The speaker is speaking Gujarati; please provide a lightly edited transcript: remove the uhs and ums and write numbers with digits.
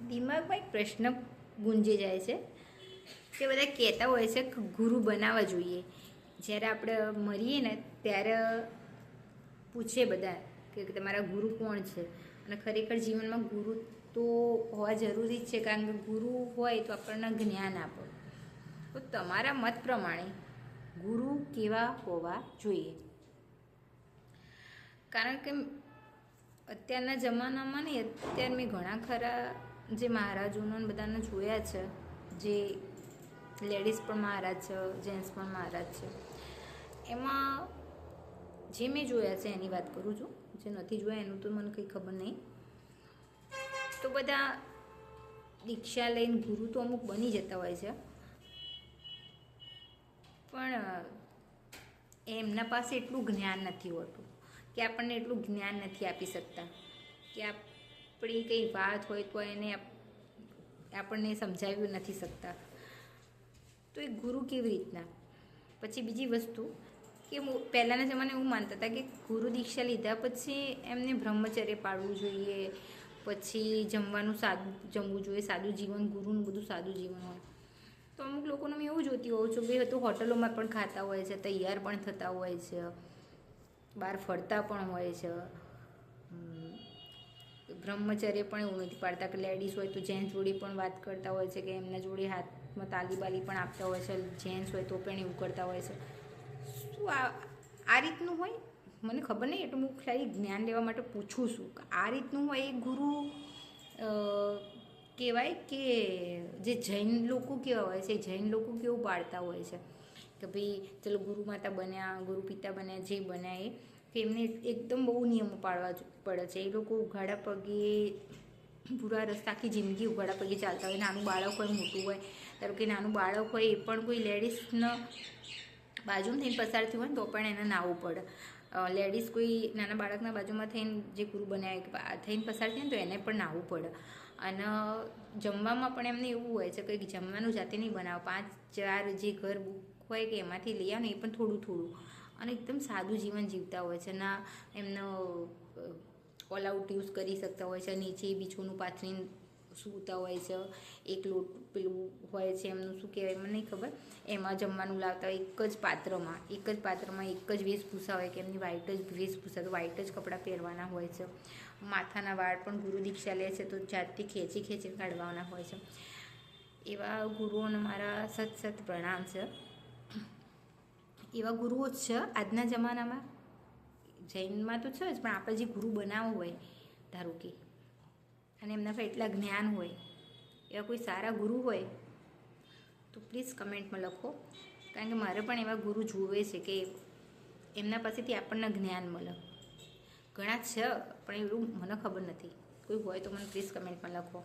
દિમાગમાં એક પ્રશ્ન ગુંજી જાય છે કે બધા કહેતા હોય છે કે ગુરુ બનાવવા જોઈએ. જ્યારે આપણે મરીએ ને ત્યારે પૂછે બધા કે તમારા ગુરુ કોણ છે, અને ખરેખર જીવનમાં ગુરુ તો હોવા જરૂરી જ છે, કારણ કે ગુરુ હોય તો આપણને જ્ઞાન આપે. તો તમારા મત પ્રમાણે ગુરુ કેવા હોવા જોઈએ? કારણ કે અત્યારના જમાનામાં નહીં, અત્યારે મેં ઘણા ખરા જે મહારાજોને બધાને જોયા છે, જે લેડીઝ પણ મહારાજ છે, જેન્ટ્સ પણ મહારાજ છે. એમાં જે મેં જોયા છે એની વાત કરું છું, જે નથી જોયા એનું તો મને કંઈ ખબર નહીં. તો બધા દીક્ષા લઈને ગુરુ તો અમુક બની જતા હોય છે, પણ એમના પાસે એટલું જ્ઞાન નથી હોતું, કે આપણને એટલું જ્ઞાન નથી આપી શકતા કે આપણી કંઈ વાત હોય તો એને આપણને સમજાવી નથી શકતા. તો એ ગુરુ કેવી રીતના? પછી બીજી વસ્તુ કે પહેલાંના જમાને એવું માનતા હતા કે ગુરુ દીક્ષા લીધા પછી એમને બ્રહ્મચર્ય પાળવું જોઈએ, પછી જમવાનું સાદું જમવું જોઈએ, સાદું જીવન, ગુરુનું બધું સાદું જીવન હોય. તો અમુક લોકોને મેં એવું જોતી હોઉં છું કે તો હોટલોમાં પણ ખાતા હોય છે, તૈયાર પણ થતા હોય છે, બહાર ફરતા પણ હોય છે. બ્રહ્મચર્ય પણ એવું નથી પાડતા કે લેડીઝ હોય તો જેન્ટ્સ જોડે પણ વાત કરતા હોય છે, કે એમના જોડે હાથમાં તાલી બાલી પણ આપતા હોય છે, જેન્ટ્સ હોય તો પણ એવું કરતા હોય છે. શું આ રીતનું હોય? મને ખબર નહીં, એટલું હું ખાલી જ્ઞાન લેવા માટે પૂછું છું કે આ રીતનું હોય એ ગુરુ કહેવાય કે જે જૈન લોકો કેવા હોય છે, જૈન લોકો કેવું પાડતા હોય છે કે ભાઈ ચલો ગુરુ માતા બન્યા, ગુરુ પિતા બન્યા, જે બન્યા એ કે એમને એકદમ બહુ નિયમો પાળવા પડે છે. એ લોકો ઉઘાડા પગે પૂરા રસ્તા આખી જિંદગી ઉઘાડા પગે ચાલતા હોય. નાનું બાળક હોય, મોટું હોય, ધારો કે નાનું બાળક હોય એ પણ કોઈ લેડીઝને બાજુમાં થઈને પસાર થયું હોય ને તો પણ એને નાહવું પડે. લેડીઝ કોઈ નાના બાળકના બાજુમાં થઈને જે ગુરુ બનાવે થઈને પસાર થઈને તો એને પણ નાહવું પડે. અને જમવામાં પણ એમને એવું હોય છે કે જમવાનું જાતે નહીં બનાવો, 5-4 જે ઘર બુક હોય કે એમાંથી લઈ આવે ને એ પણ થોડું થોડું, અને એકદમ સાદું જીવન જીવતા હોય છે. ના એમનો ઓલ આઉટ યુઝ કરી શકતા હોય છે, નીચે બીછોનું પાથરીને સૂતા હોય છે, એક લોટ પેલું હોય છે એમનું શું કહેવાય મને નહીં ખબર, એમાં જમવાનું લાવતા હોય એક જ પાત્રમાં એક જ વેશભૂષા હોય કે એમની વ્હાઈટ જ વેશભૂષા, તો વ્હાઈટ જ કપડાં પહેરવાના હોય છે. માથાના વાળ પણ ગુરુ દીક્ષા લે છે તો જાતથી ખેંચીને કાઢવાના હોય છે. એવા ગુરુઓને મારા સત પ્રણામ છે. એવા ગુરુઓ જ છે આજના જમાનામાં. જૈનમાં તો છે જ, પણ આપણે જે ગુરુ બનાવવો હોય ધારો કે, અને એમના પર એટલા જ્ઞાન હોય, એવા કોઈ સારા ગુરુ હોય તો પ્લીઝ કમેન્ટમાં લખો, કારણ કે મારે પણ એવા ગુરુ જોવે છે કે એમના પાસેથી આપણને જ્ઞાન મળે. ઘણા છે પણ એવું મને ખબર નથી. કોઈ હોય તો મને પ્લીઝ કમેન્ટમાં લખો.